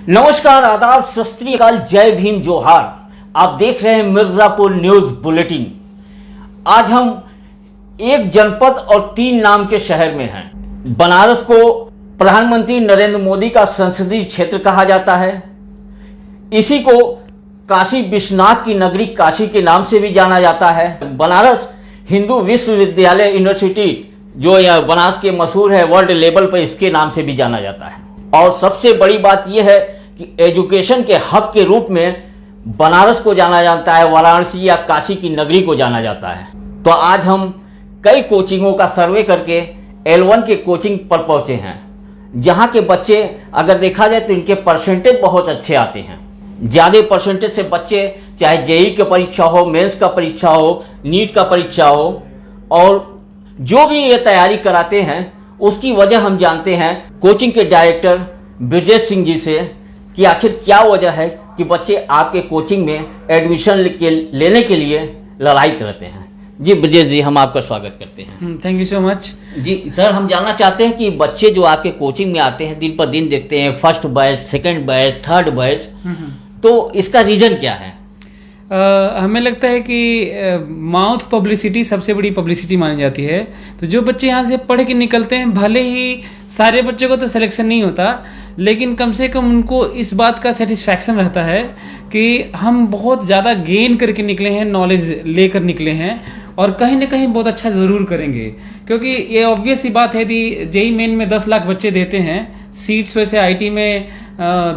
नमस्कार, आदाब, सत श्री अकाल, जय भीम, जोहार। आप देख रहे हैं मिर्जापुर न्यूज बुलेटिन। आज हम एक जनपद और 3 नाम के शहर में हैं। बनारस को प्रधानमंत्री नरेंद्र मोदी का संसदीय क्षेत्र कहा जाता है। इसी को काशी विश्वनाथ की नगरी काशी के नाम से भी जाना जाता है। बनारस हिंदू विश्वविद्यालय यूनिवर्सिटी जो यह बनारस के मशहूर है, वर्ल्ड लेवल पर इसके नाम से भी जाना जाता है। और सबसे बड़ी बात यह है कि एजुकेशन के हब के रूप में बनारस को जाना जाता है, वाराणसी या काशी की नगरी को जाना जाता है। तो आज हम कई कोचिंगों का सर्वे करके L1 के कोचिंग पर पहुंचे हैं, जहां के बच्चे अगर देखा जाए तो इनके परसेंटेज बहुत अच्छे आते हैं। ज़्यादा परसेंटेज से बच्चे चाहे जेई की परीक्षा हो, मेंस का परीक्षा हो, नीट का परीक्षा हो, और जो भी ये तैयारी कराते हैं उसकी वजह हम जानते हैं कोचिंग के डायरेक्टर ब्रजेश सिंह जी से कि आखिर क्या वजह है कि बच्चे आपके कोचिंग में एडमिशन लेने के लिए ललायित रहते हैं। जी ब्रजेश जी, हम आपका स्वागत करते हैं। Thank you so much. जी सर, हम जानना चाहते हैं कि बच्चे जो आपके कोचिंग में आते हैं, दिन पर दिन देखते हैं first batch, second batch, third batch, तो इसका रीज़न क्या है? हमें लगता है कि माउथ पब्लिसिटी सबसे बड़ी पब्लिसिटी मानी जाती है। तो जो बच्चे यहाँ से पढ़ के निकलते हैं, भले ही सारे बच्चों को तो सिलेक्शन नहीं होता, लेकिन कम से कम उनको इस बात का सेटिस्फैक्शन रहता है कि हम बहुत ज़्यादा गेन करके निकले हैं, नॉलेज लेकर निकले हैं और कहीं ना कहीं बहुत अच्छा ज़रूर करेंगे। क्योंकि ये ऑब्वियस सी बात है कि जेई मेन में 10 लाख बच्चे देते हैं। सीट्स वैसे आईटी में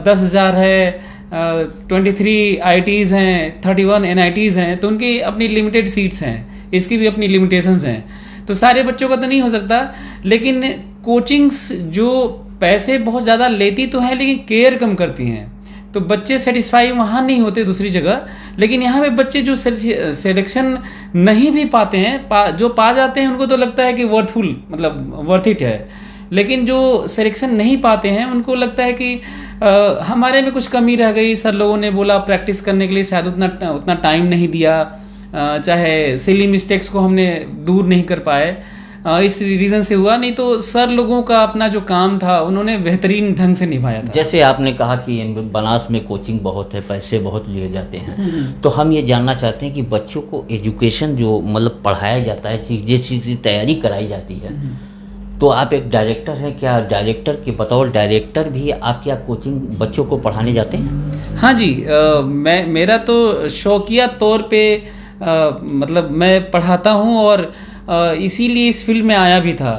10,000 है, 23 IITs हैं, 31 NITs हैं, तो उनकी अपनी लिमिटेड सीट्स हैं, इसकी भी अपनी लिमिटेशंस हैं। तो सारे बच्चों का तो नहीं हो सकता, लेकिन कोचिंग्स जो पैसे बहुत ज़्यादा लेती तो हैं लेकिन केयर कम करती हैं, तो बच्चे सेटिस्फाई वहाँ नहीं होते दूसरी जगह। लेकिन यहाँ पे बच्चे जो सिलेक्शन नहीं भी पाते हैं, जो पा जाते हैं, उनको तो लगता है कि वर्थफुल, मतलब वर्थ इट है। लेकिन जो सिलेक्शन नहीं पाते हैं उनको लगता है कि हमारे में कुछ कमी रह गई, सर लोगों ने बोला प्रैक्टिस करने के लिए शायद उतना टाइम नहीं दिया, चाहे सिली मिस्टेक्स को हमने दूर नहीं कर पाए, इस रीज़न से हुआ। नहीं तो सर लोगों का अपना जो काम था उन्होंने बेहतरीन ढंग से निभाया था। जैसे आपने कहा कि बनारस में कोचिंग बहुत है, पैसे बहुत लिए जाते हैं, तो हम ये जानना चाहते हैं कि बच्चों को एजुकेशन जो मतलब पढ़ाया जाता है, जिस चीज़ की तैयारी कराई जाती है, तो आप एक डायरेक्टर हैं, क्या डायरेक्टर के बतौर डायरेक्टर भी आप क्या कोचिंग बच्चों को पढ़ाने जाते हैं? हाँ जी, मेरा तो शौकिया तौर पे मतलब मैं पढ़ाता हूँ और इसीलिए इस फील्ड में आया भी था।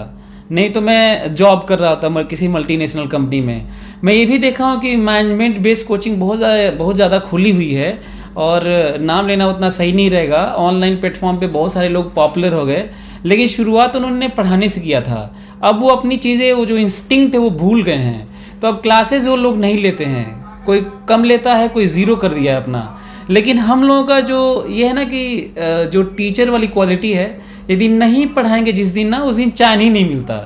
नहीं तो मैं जॉब कर रहा था किसी मल्टीनेशनल कंपनी में। मैं ये भी देखा हूँ कि मैनेजमेंट बेस्ड कोचिंग बहुत ज़्यादा खुली हुई है, और नाम लेना उतना सही नहीं रहेगा। ऑनलाइन प्लेटफॉर्म पे बहुत सारे लोग पॉपुलर हो गए, लेकिन शुरुआत उन्होंने पढ़ाने से किया था। अब वो अपनी चीज़ें, वो जो इंस्टिंक्ट है वो भूल गए हैं, तो अब क्लासेस वो लोग नहीं लेते हैं। कोई कम लेता है, कोई ज़ीरो कर दिया है अपना। लेकिन हम लोगों का जो ये है ना कि जो टीचर वाली क्वालिटी है, यदि नहीं पढ़ाएंगे जिस दिन ना, उस दिन चैन ही नहीं मिलता,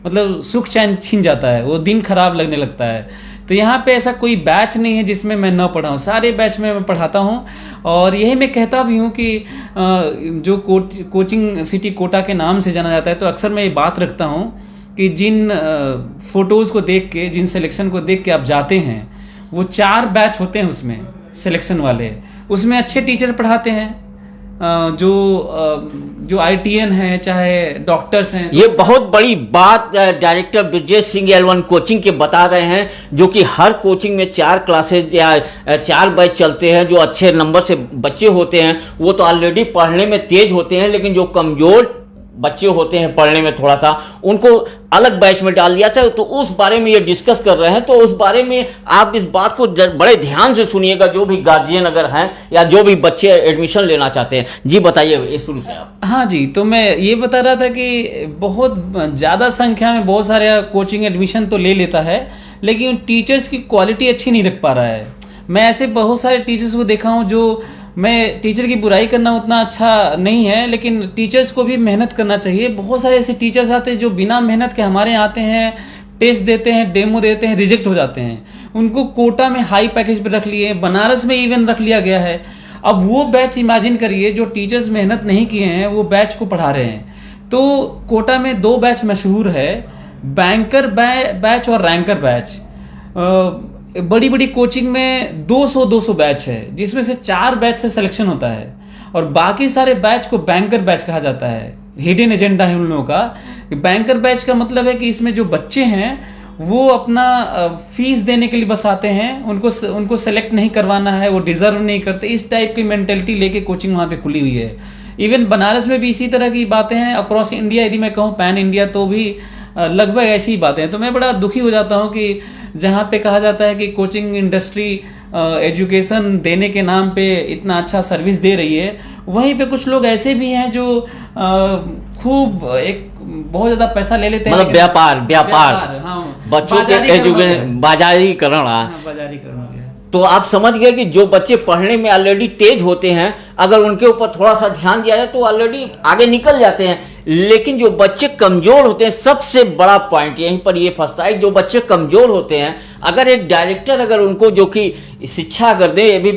मतलब सुख चैन छीन जाता है, वो दिन खराब लगने लगता है। तो यहाँ पे ऐसा कोई बैच नहीं है जिसमें मैं ना पढ़ाऊँ, सारे बैच में मैं पढ़ाता हूँ। और यही मैं कहता भी हूँ कि जो कोचिंग सिटी कोटा के नाम से जाना जाता है, तो अक्सर मैं ये बात रखता हूँ कि जिन फ़ोटोज़ को देख के, जिन सिलेक्शन को देख के आप जाते हैं, वो 4 बैच होते हैं उसमें सिलेक्शन वाले। उसमें अच्छे टीचर पढ़ाते हैं, जो IITian है, चाहे डॉक्टर्स हैं। ये बहुत बड़ी बात director Brajesh Singh L1 coaching के बता रहे हैं, जो कि हर कोचिंग में 4 क्लासेज या 4 बैच चलते हैं। जो अच्छे नंबर से बच्चे होते हैं वो तो ऑलरेडी पढ़ने में तेज होते हैं, लेकिन जो कमज़ोर बच्चे होते हैं पढ़ने में थोड़ा सा, उनको अलग बैच में डाल दिया था। तो उस बारे में ये डिस्कस कर रहे हैं, तो उस बारे में आप इस बात को बड़े ध्यान से सुनिएगा, जो भी गार्जियन अगर हैं या जो भी बच्चे एडमिशन लेना चाहते हैं। जी बताइए, ये शुरू से आप। हाँ जी, तो मैं ये बता रहा था कि बहुत ज़्यादा संख्या में बहुत सारे कोचिंग एडमिशन तो ले लेता है, लेकिन टीचर्स की क्वालिटी अच्छी नहीं रख पा रहा है। मैं ऐसे बहुत सारे टीचर्स को देखा हूँ, जो, मैं टीचर की बुराई करना उतना अच्छा नहीं है, लेकिन टीचर्स को भी मेहनत करना चाहिए। बहुत सारे ऐसे टीचर्स आते हैं जो बिना मेहनत के हमारे यहाँ आते हैं, टेस्ट देते हैं, डेमो देते हैं, रिजेक्ट हो जाते हैं। उनको कोटा में हाई पैकेज पर रख लिए, बनारस में इवन रख लिया गया है। अब वो बैच इमेजिन करिए, जो टीचर्स मेहनत नहीं किए हैं वो बैच को पढ़ा रहे हैं। तो कोटा में 2 बैच मशहूर है, बैंकर बैच और रैंकर बैच। बड़ी बड़ी कोचिंग में 200 बैच है, जिसमें से 4 बैच से सिलेक्शन होता है और बाकी सारे बैच को बैंकर बैच कहा जाता है। हिडन एजेंडा है उन लोगों का। बैंकर बैच का मतलब है कि इसमें जो बच्चे हैं वो अपना फीस देने के लिए बस आते हैं, उनको सेलेक्ट नहीं करवाना है, वो डिजर्व नहीं करते, इस टाइप की मेंटेलिटी लेके कोचिंग वहाँ पे खुली हुई है। इवन बनारस में भी इसी तरह की बातें हैं। अक्रॉस इंडिया यदि मैं कहूँ पैन इंडिया तो भी लगभग ऐसी ही बातें हैं। तो मैं बड़ा दुखी हो जाता हूँ कि जहाँ पे कहा जाता है कि कोचिंग इंडस्ट्री एजुकेशन देने के नाम पे इतना अच्छा सर्विस दे रही है, वहीं पे कुछ लोग ऐसे भी हैं जो खूब एक बहुत ज्यादा पैसा ले लेते हैं। मतलब व्यापार हाँ, बच्चों के एजुकेशन बाजारीकरण। बाजारीकरण हो गया। तो आप समझ गए कि जो बच्चे पढ़ने में ऑलरेडी तेज होते हैं, अगर उनके ऊपर थोड़ा सा ध्यान दिया जाए तो ऑलरेडी आगे निकल जाते हैं। लेकिन जो बच्चे कमजोर होते हैं, सबसे बड़ा पॉइंट यहीं पर ये फंसता है, जो बच्चे कमजोर होते हैं, अगर एक डायरेक्टर अगर उनको जो कि शिक्षा अगर दे, ये भी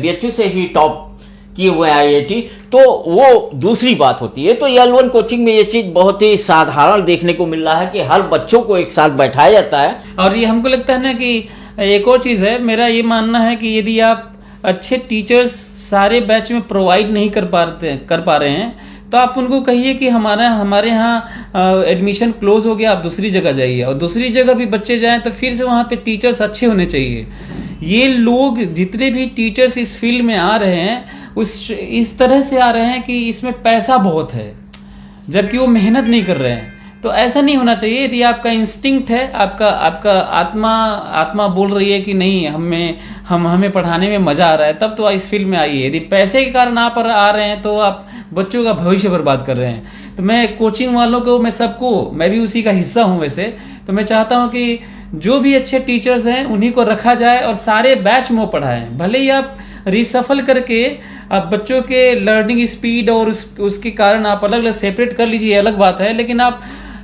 BHU से ही टॉप किए हुए IIT, तो वो दूसरी बात होती है। तो L1 कोचिंग में ये चीज़ बहुत ही साधारण देखने को मिल रहा है कि हर बच्चों को एक साथ बैठाया जाता है। और ये हमको लगता है ना कि एक और चीज़ है, मेरा ये मानना है कि यदि आप अच्छे टीचर्स सारे बैच में प्रोवाइड नहीं कर पा रहे हैं तो आप उनको कहिए कि हमारे यहाँ एडमिशन क्लोज हो गया, आप दूसरी जगह जाइए। और दूसरी जगह भी बच्चे जाएं तो फिर से वहाँ पे टीचर्स अच्छे होने चाहिए। ये लोग जितने भी टीचर्स इस फील्ड में आ रहे हैं इस तरह से आ रहे हैं कि इसमें पैसा बहुत है, जबकि वो मेहनत नहीं कर रहे हैं। तो ऐसा नहीं होना चाहिए। यदि आपका इंस्टिंक्ट है, आपका आत्मा बोल रही है कि नहीं हमें पढ़ाने में मजा आ रहा है, तब तो इस फील्ड में आइए। यदि पैसे के कारण आप आ रहे हैं तो आप बच्चों का भविष्य बर्बाद कर रहे हैं। तो मैं कोचिंग वालों को, मैं भी उसी का हिस्सा हूँ वैसे, तो मैं चाहता हूँ कि जो भी अच्छे टीचर्स हैं उन्हीं को रखा जाए और सारे बैच में पढ़ाएं। भले ही आप रिसफल करके आप बच्चों के लर्निंग स्पीड और उसके कारण आप अलग अलग सेपरेट कर लीजिए, अलग बात है। लेकिन आप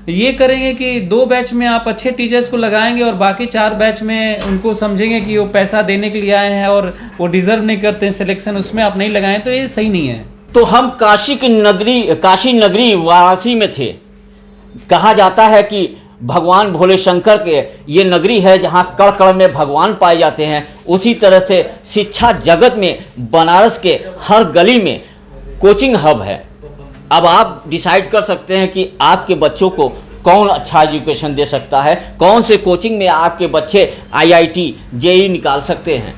ये करेंगे कि 2 बैच में आप अच्छे टीचर्स को लगाएंगे और बाकी 4 बैच में उनको समझेंगे कि वो पैसा देने के लिए आए हैं और वो डिजर्व नहीं करते हैं सिलेक्शन, उसमें आप नहीं लगाएं, तो ये सही नहीं है। तो हम काशी नगरी वाराणसी में थे। कहा जाता है कि भगवान भोले शंकर के ये नगरी है जहाँ कण कण में भगवान पाए जाते हैं। उसी तरह से शिक्षा जगत में बनारस के हर गली में कोचिंग हब है। अब आप डिसाइड कर सकते हैं कि आपके बच्चों को कौन अच्छा एजुकेशन दे सकता है, कौन से कोचिंग में आपके बच्चे IIT JEE निकाल सकते हैं।